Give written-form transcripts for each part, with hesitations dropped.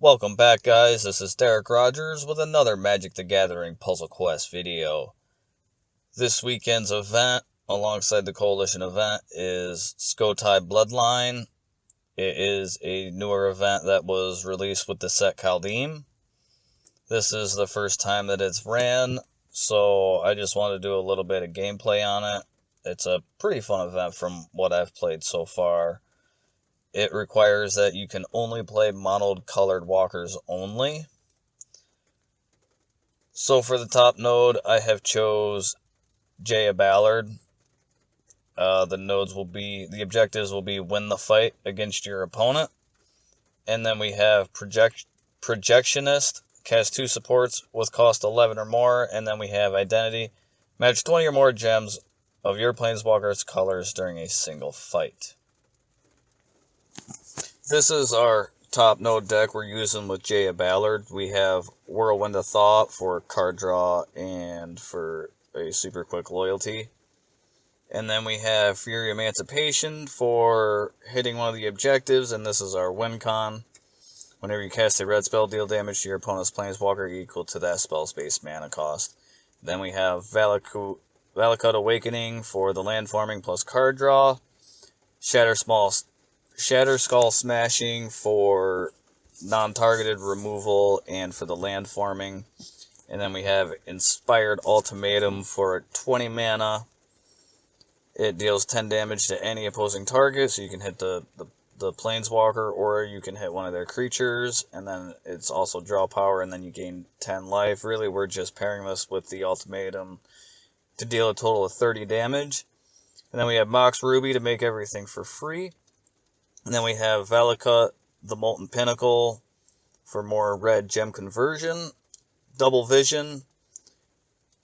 Welcome back, guys. This is Derek Rogers with another Magic the Gathering Puzzle Quest video. This weekend's event, alongside the Coalition event, is Skoti Bloodline. It is a newer event that was released with the set Kaldheim. This is the first time that it's ran, so I just want to do a little bit of gameplay on it. It's a pretty fun event from what I've played so far. It requires that you can only play monoed colored walkers only. So for the top node, I have chose Jaya Ballard. The objectives will be win the fight against your opponent. And then we have Projectionist, cast 2 supports with cost 11 or more. And then we have Identity, match 20 or more gems of your planeswalker's colors during a single fight. This is our top node deck we're using with Jaya Ballard. We have Whirlwind of Thought for card draw and for a super quick loyalty. And then we have Fury Emancipation for hitting one of the objectives, and this is our win con. Whenever you cast a red spell, deal damage to your opponent's planeswalker equal to that spell's base mana cost. Then we have Valakut Awakening for the land farming plus card draw. Shatter Skull Smashing for non-targeted removal and for the land farming. And then we have Inspired Ultimatum for 20 mana. It deals 10 damage to any opposing target, so you can hit the planeswalker or you can hit one of their creatures. And then it's also draw power and then you gain 10 life. Really, we're just pairing this with the Ultimatum to deal a total of 30 damage. And then we have Mox Ruby to make everything for free. And then we have Valakut, the Molten Pinnacle, for more red gem conversion. Double Vision.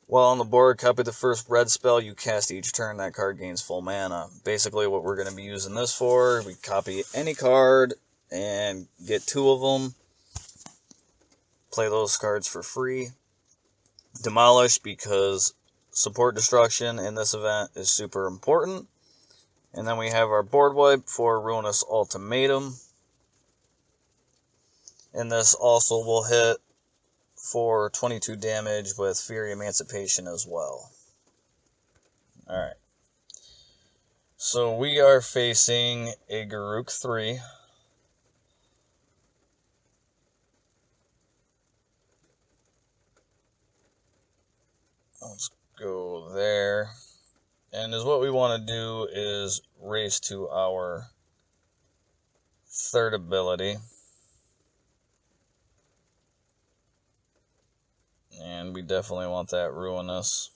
While on the board, copy the first red spell you cast each turn. That card gains full mana. Basically, what we're going to be using this for, we copy any card and get 2 of them. Play those cards for free. Demolish, because support destruction in this event is super important. And then we have our board wipe for Ruinous Ultimatum. And this also will hit for 22 damage with Fury Emancipation as well. Alright. So we are facing a Garruk 3. Let's go there. And what we want to do is race to our 3rd ability. And we definitely want that Ruinous.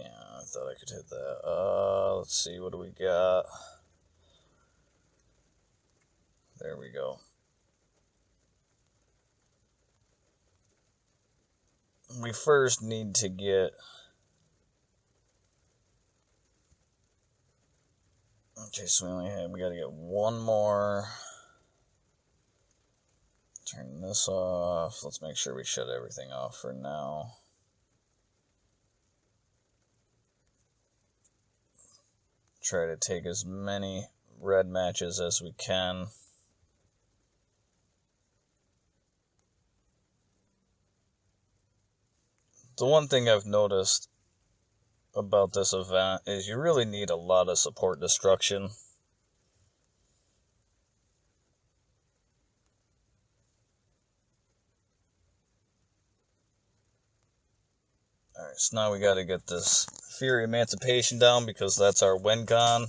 I thought I could hit that. Let's see, what do we got? There we go. We first need to get... Okay, so we gotta get one more. Turn this off. Let's make sure we shut everything off for now. Try to take as many red matches as we can. The one thing I've noticed about this event is you really need a lot of support destruction. Alright, so now we gotta get this Fury Emancipation down because that's our win con.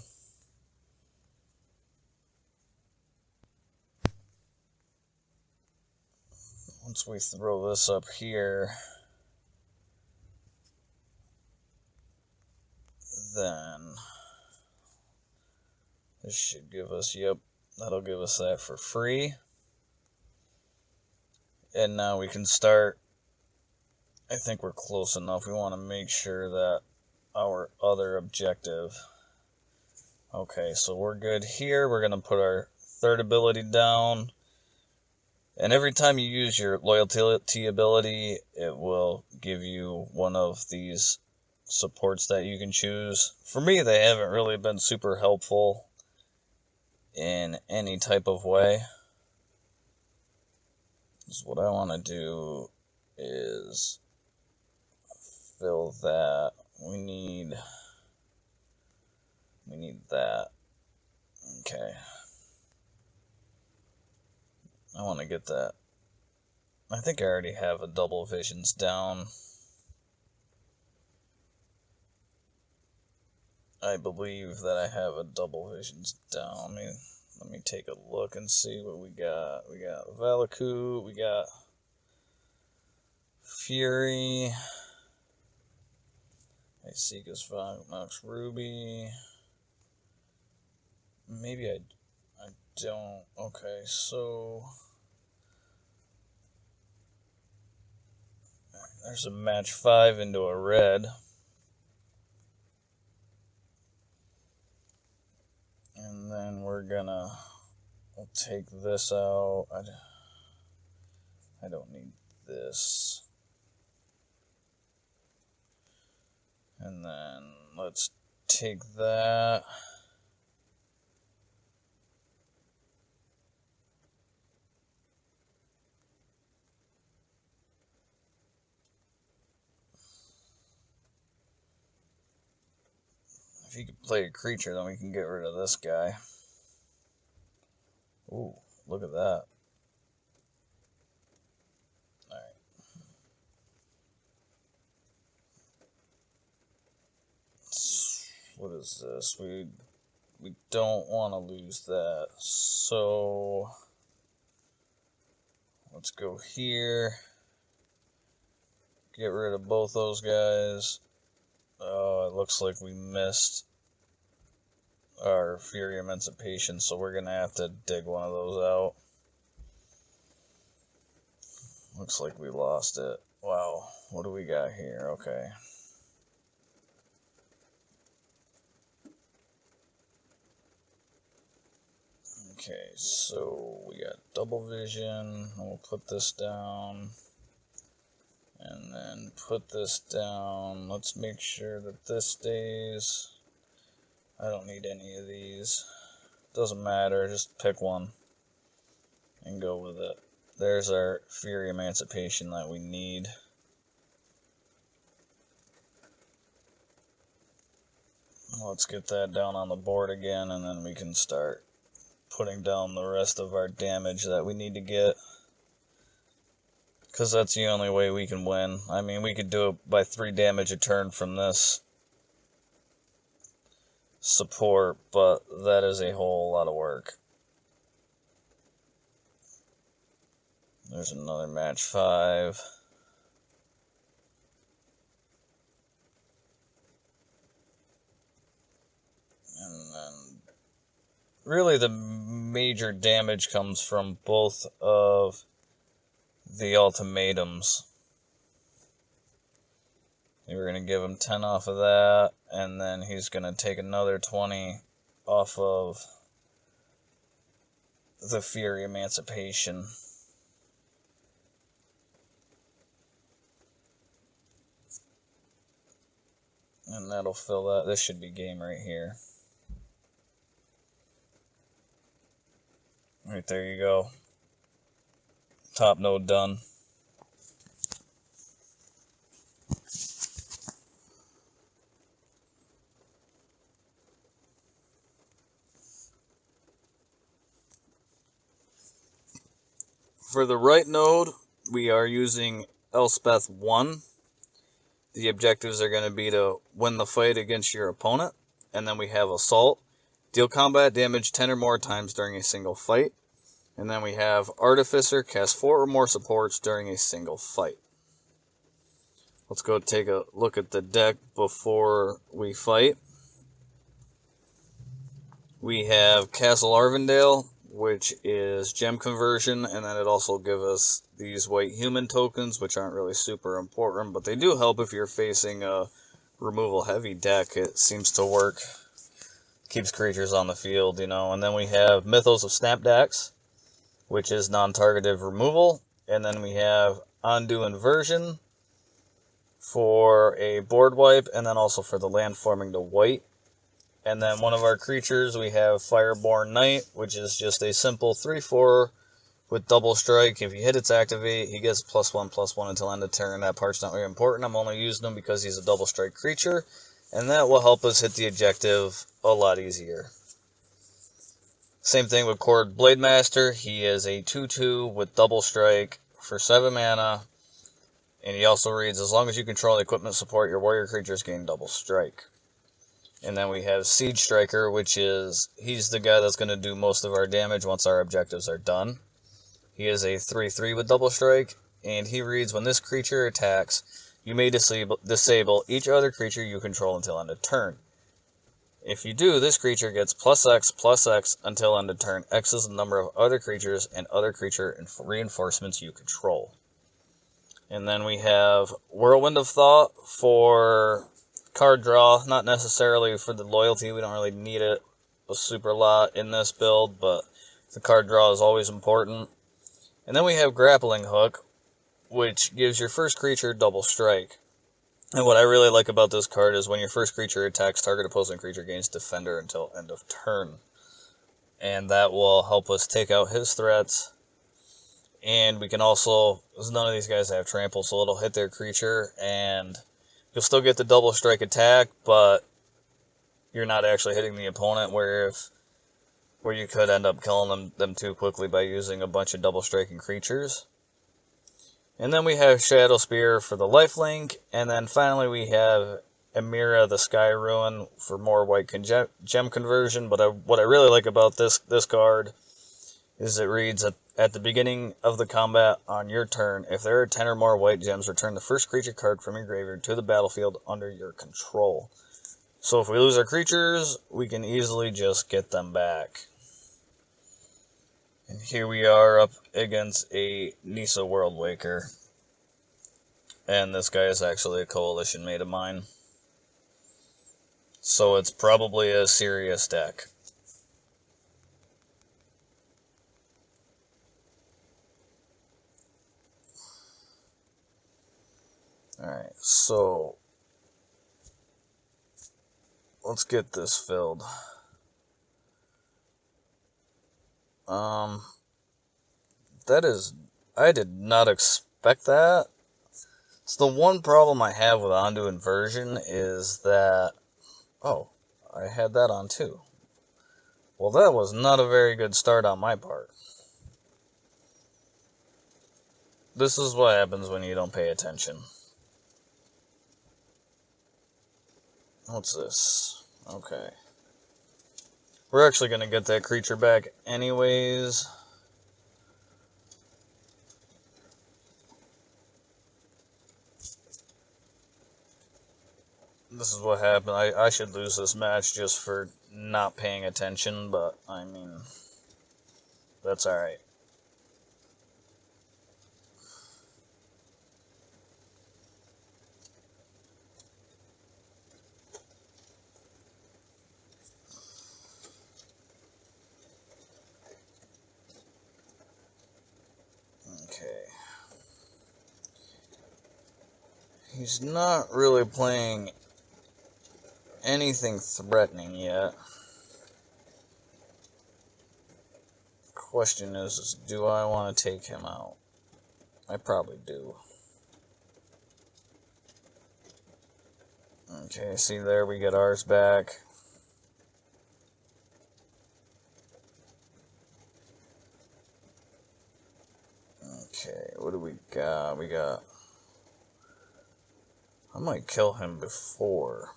Once we throw this up here, then this should give us, that'll give us that for free. And now we can start. I think we're close enough. We want to make sure that our other objective. Okay, so we're good here. We're going to put our 3rd ability down. And every time you use your loyalty ability, it will give you one of these supports that you can choose. For me, they haven't really been super helpful in any type of way. So what I want to do is fill that. We need that. Okay. I want to get that. I think I already have a double visions down. I believe that I have a double visions down. Let me take a look and see what we got. We got Valaku, we got Fury, Seeker's Fox Ruby. Maybe I don't. Okay, so there's a match 5 into a red. And then we'll take this out. I don't need this. And then let's take that. If you could play a creature, then we can get rid of this guy. Ooh, look at that. Alright. What is this? We don't want to lose that. So let's go here. Get rid of both those guys. Oh, it looks like we missed our Fury Emancipation, so we're going to have to dig one of those out. Looks like we lost it. Wow, what do we got here? Okay. Okay, so we got double vision. We'll put this down. And then put this down. Let's make sure that this stays. I don't need any of these. Doesn't matter, just pick one and go with it. There's our Fury Emancipation that we need. Let's get that down on the board again, and then we can start putting down the rest of our damage that we need to get. Because that's the only way we can win. I mean, we could do it by 3 damage a turn from this support, but that is a whole lot of work. There's another match 5. And then really the major damage comes from both of the ultimatums. We're going to give him 10 off of that, and then he's going to take another 20 off of the Fury Emancipation. And that'll fill that. This should be game right here. Right there you go. Top node done. For the right node, we are using Elspeth 1. The objectives are going to be to win the fight against your opponent. And then we have Assault. Deal combat damage 10 or more times during a single fight. And then we have Artificer. Cast 4 or more supports during a single fight. Let's go take a look at the deck before we fight. We have Castle Arvindale, which is gem conversion, and then it also gives us these white human tokens, which aren't really super important, but they do help if you're facing a removal heavy deck. It seems to work. Keeps creatures on the field, you know. And then we have Mythos of Snapdax, which is non-targeted removal. And then we have Undo Inversion for a board wipe, and then also for the land forming to white. And then one of our creatures, we have Fireborn Knight, which is just a simple 3/4 with double strike. If you hit its activate, he gets +1/+1 until end of turn. That part's not very important. I'm only using him because he's a double strike creature, and that will help us hit the objective a lot easier. Same thing with Skoti Bloodline. He is a 2/2 with double strike for 7 mana. And he also reads, as long as you control the equipment support, your warrior creatures gain double strike. And then we have Siege Striker, which is, he's the guy that's going to do most of our damage once our objectives are done. He is a 3/3 with double strike, and he reads, when this creature attacks, you may disable each other creature you control until end of turn. If you do, this creature gets +X/+X until end of turn. X is the number of other creatures and other creature reinforcements you control. And then we have Whirlwind of Thought for card draw, not necessarily for the loyalty. We don't really need it a super lot in this build, but the card draw is always important. And then we have Grappling Hook, which gives your first creature double strike. And what I really like about this card is when your first creature attacks, target opposing creature gains Defender until end of turn. And that will help us take out his threats. And we can also, because none of these guys have trample, so it'll hit their creature, and you'll still get the double strike attack, but you're not actually hitting the opponent, where you could end up killing them too quickly by using a bunch of double striking creatures. And then we have Shadow Spear for the lifelink, and then finally we have Amira the Sky Ruin for more white gem conversion. But what I really like about this card is it reads, at the beginning of the combat on your turn, if there are 10 or more white gems, return the first creature card from your graveyard to the battlefield under your control. So if we lose our creatures, we can easily just get them back. And here we are up against a Nissa Worldwaker. And this guy is actually a coalition mate of mine. So it's probably a serious deck. Alright, so let's get this filled. I did not expect that. It's the one problem I have with Undo Inversion is that, oh, I had that on too. Well, that was not a very good start on my part. This is what happens when you don't pay attention. What's this? Okay. We're actually going to get that creature back anyways. This is what happened. I should lose this match just for not paying attention, but, I mean, that's alright. He's not really playing anything threatening yet. Question is, do I want to take him out? I probably do. Okay, see there, we get ours back. Okay, what do we got? We got... I might kill him before.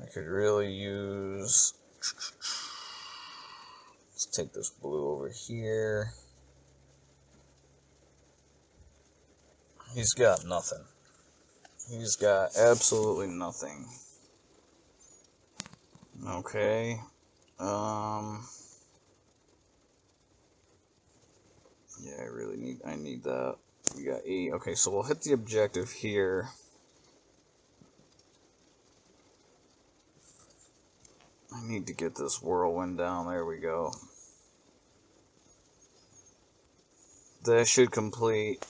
I could really use... Let's take this blue over here. He's got nothing. He's got absolutely nothing. Okay. Yeah, I need that. We got 8. Okay, so we'll hit the objective here. I need to get this whirlwind down. There we go. That should complete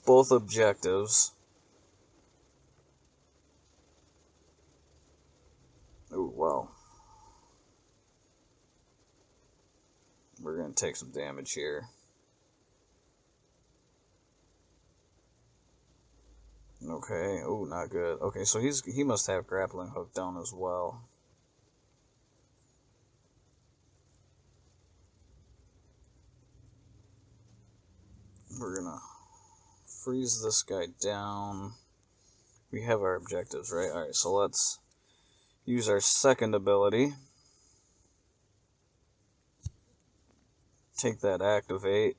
both objectives. Oh, wow. We're going to take some damage here. Okay. Oh, not good. Okay, so he must have grappling hook down as well. We're going to freeze this guy down. We have our objectives, right? Alright, so let's use our second ability. Take that activate.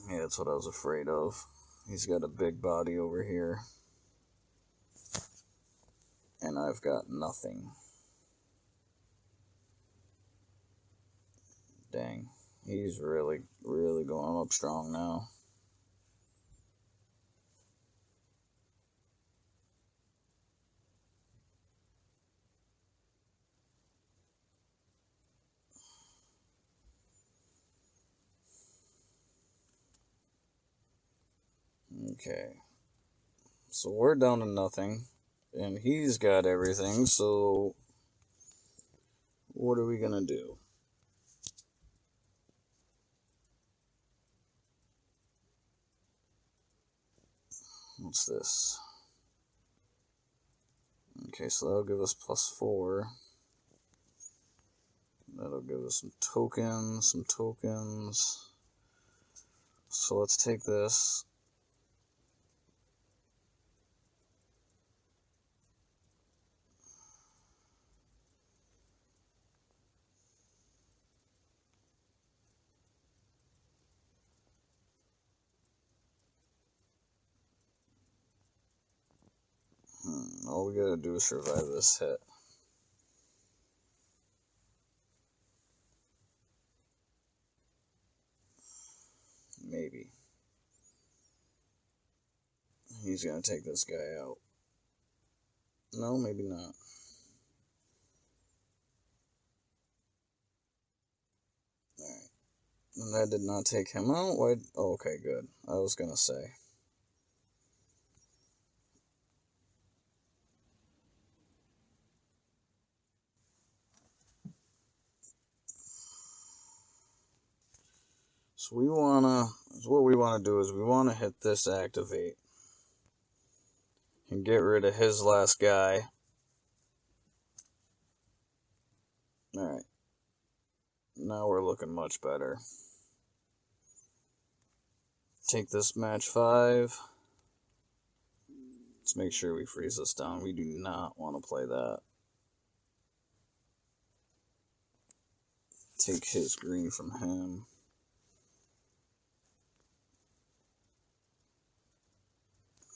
Yeah, that's what I was afraid of. He's got a big body over here. And I've got nothing. Dang. He's really, really going up strong now. Okay. So we're down to nothing. And he's got everything, so what are we gonna do? What's this? Okay, so that'll give us +4. That'll give us some tokens, So let's take this. All we gotta do is survive this hit. Maybe. He's gonna take this guy out. No, maybe not. Alright. And that did not take him out? Why? Oh, okay, good. I was gonna say. So what we wanna do is we wanna hit this activate. And get rid of his last guy. Alright. Now we're looking much better. Take this match 5. Let's make sure we freeze this down. We do not want to play that. Take his green from him.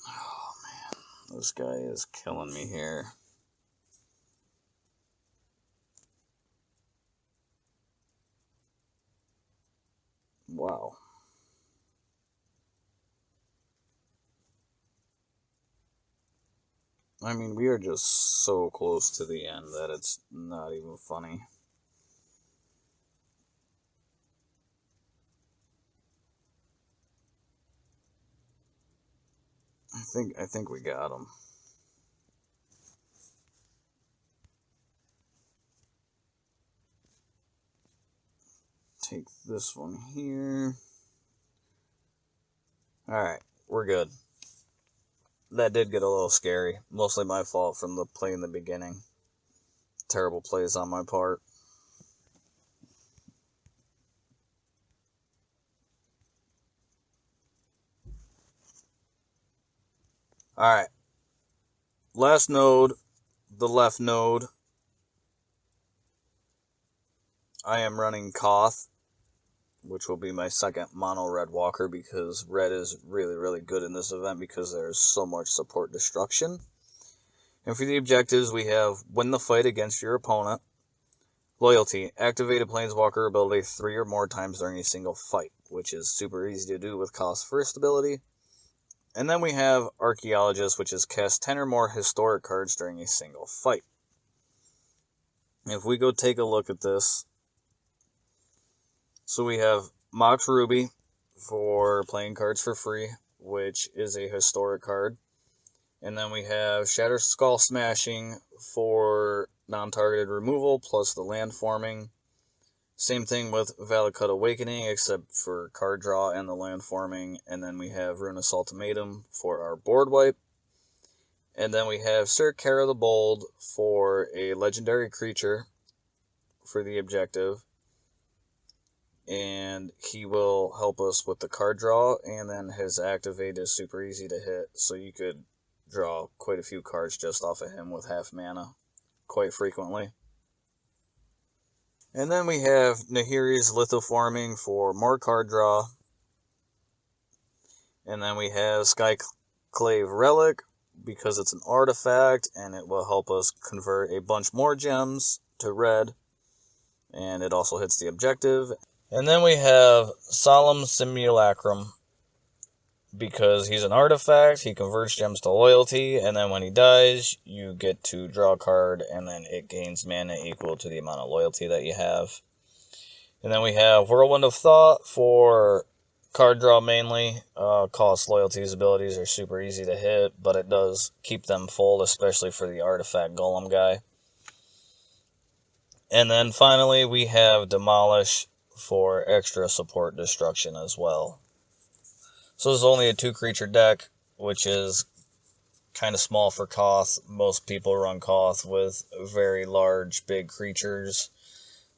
Oh man, this guy is killing me here. Wow. I mean, we are just so close to the end that it's not even funny. I think we got him. Take this one here. Alright, we're good. That did get a little scary. Mostly my fault from the play in the beginning. Terrible plays on my part. Alright. Last node, the left node. I am running Koth, which will be my second mono red walker, because red is really, really good in this event because there's so much support destruction. And for the objectives, we have win the fight against your opponent. Loyalty, activate a planeswalker ability 3 or more times during a single fight, which is super easy to do with Koth's first ability. And then we have Archaeologist, which is cast 10 or more historic cards during a single fight. If we go take a look at this, so we have Mox Ruby for playing cards for free, which is a historic card. And then we have Shatter Skull Smashing for non-targeted removal, plus the land forming. Same thing with Valakut Awakening, except for card draw and the land forming. And then we have Ruinous Ultimatum for our board wipe. And then we have Sir Kara the Bold for a legendary creature for the objective. And he will help us with the card draw, and then his activate is super easy to hit, so you could draw quite a few cards just off of him with half mana quite frequently. And then we have Nahiri's Lithoforming for more card draw. And then we have Skyclave Relic, because it's an artifact, and it will help us convert a bunch more gems to red. And it also hits the objective. And then we have Solemn Simulacrum, because he's an artifact, he converts gems to loyalty, and then when he dies, you get to draw a card, and then it gains mana equal to the amount of loyalty that you have. And then we have Whirlwind of Thought for card draw mainly. Cost loyalties abilities are super easy to hit, but it does keep them full, especially for the artifact golem guy. And then finally we have Demolish for extra support destruction as well. So this is only a 2-creature deck, which is kind of small for Koth. Most people run Koth with very large, big creatures.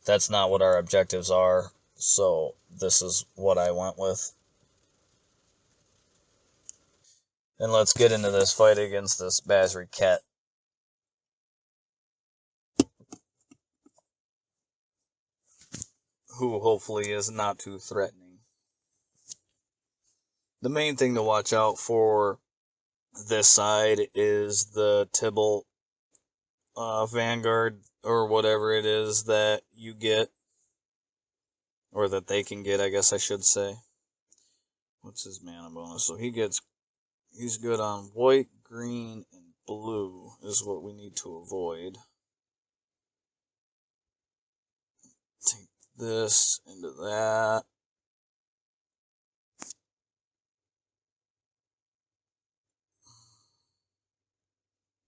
That's not what our objectives are, so this is what I went with. And let's get into this fight against this Basri Cat. Who hopefully is not too threatening. The main thing to watch out for this side is the Tibble Vanguard, or whatever it is that you get. Or that they can get, I guess I should say. What's his mana bonus? So he's good on white, green, and blue is what we need to avoid. Take this into that.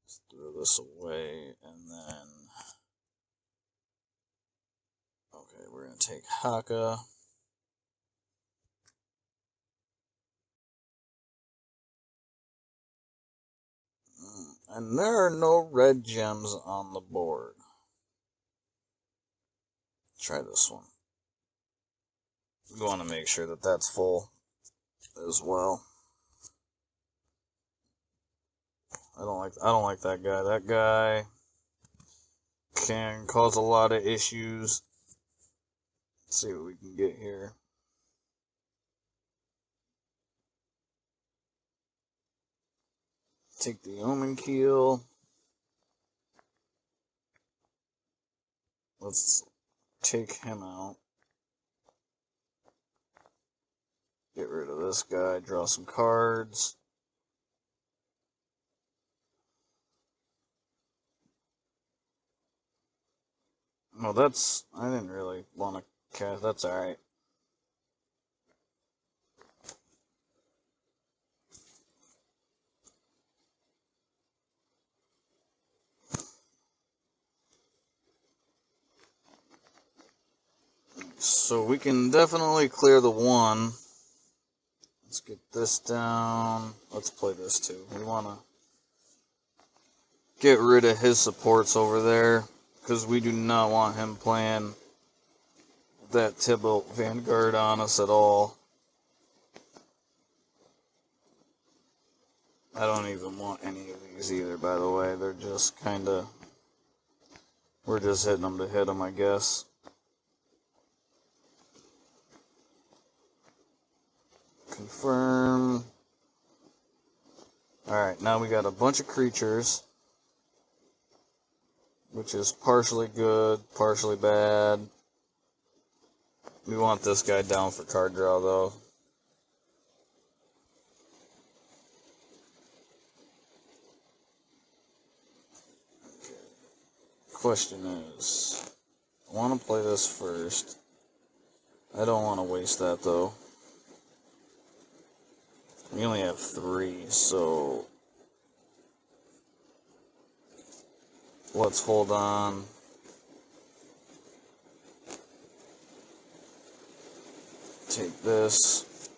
Let's throw this away, and then... Okay, we're going to take Haka. And there are no red gems on the board. Try this one. We want to make sure that that's full as well. I don't like that guy. That guy can cause a lot of issues. Let's see what we can get here. Take the Omen Keel. Let's take him out. Get rid of this guy. Draw some cards. No, I didn't really want to cast. That's alright. So we can definitely clear the one. Let's get this down. Let's play this too. We want to get rid of his supports over there, because we do not want him playing that Tibble Vanguard on us at all. I don't even want any of these either, by the way. They're just kind of... We're just hitting them to hit them, I guess. Confirm. Alright, now we got a bunch of creatures, which is partially good, partially bad. We want this guy down for card draw, though. question is, I want to play this first. I don't want to waste that, though. We only have 3, so let's hold on. Take this.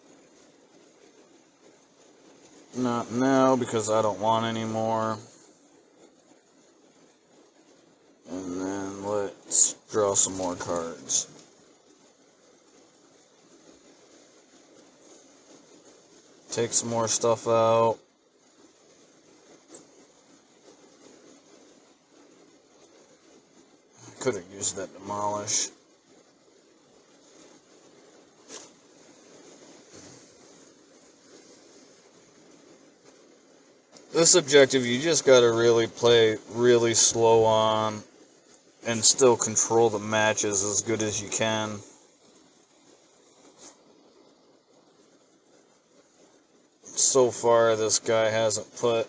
Not now, because I don't want any more. And then let's draw some more cards. Take some more stuff out. I could have used that demolish. This objective, you just gotta really play really slow on and still control the matches as good as you can. So far, this guy hasn't put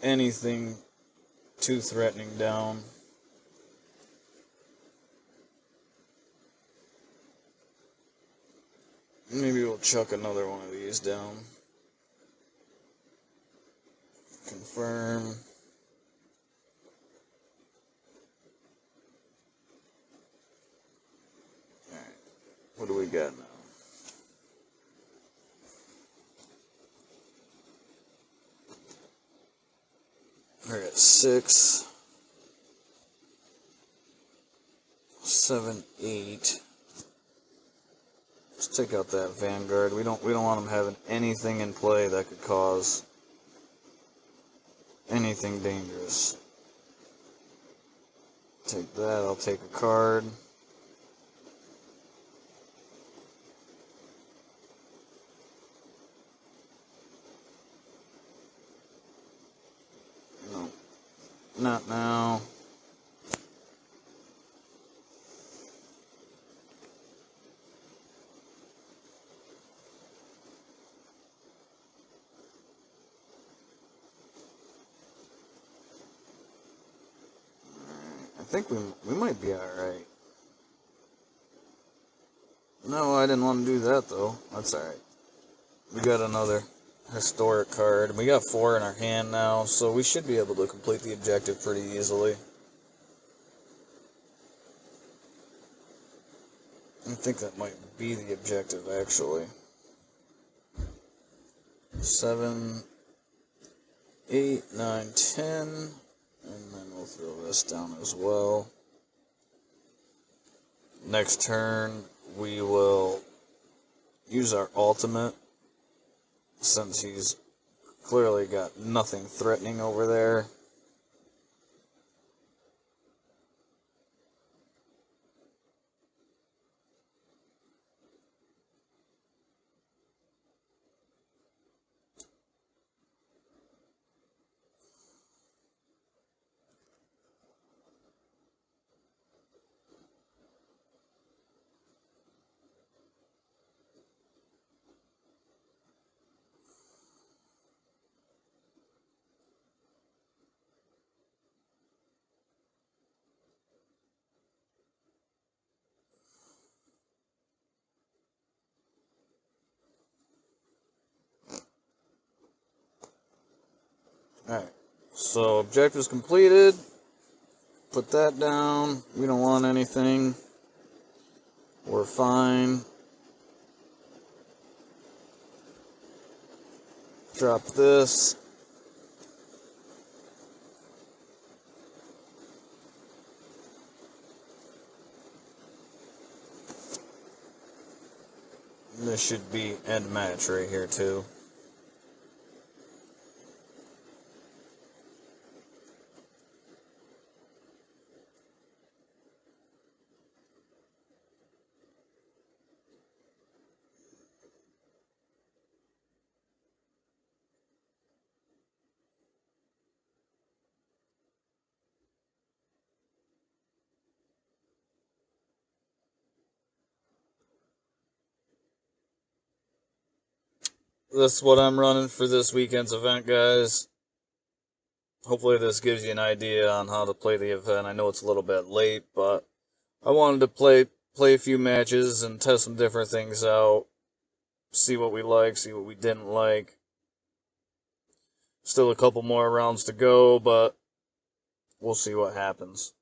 anything too threatening down. Maybe we'll chuck another one of these down. Confirm. Alright, what do we got now? We're at 6, 7, 8. Let's take out that Vanguard. We don't want him having anything in play that could cause anything dangerous. Take that. I'll take a card. No, not now. I think we might be alright. No, I didn't want to do that, though. That's alright. We got another historic card. We got 4 in our hand now, so we should be able to complete the objective pretty easily. I think that might be the objective, actually. 7, 8, 9, 10... And then we'll throw this down as well. Next turn, we will use our ultimate, since he's clearly got nothing threatening over there. Alright, so objectives completed. Put that down. We don't want anything. We're fine. Drop this. This should be end match right here, too. That's what I'm running for this weekend's event, guys. hopefully this gives you an idea on how to play the event. I know it's a little bit late, but I wanted to play a few matches and test some different things out. See what we like, see what we didn't like. Still a couple more rounds to go, but we'll see what happens.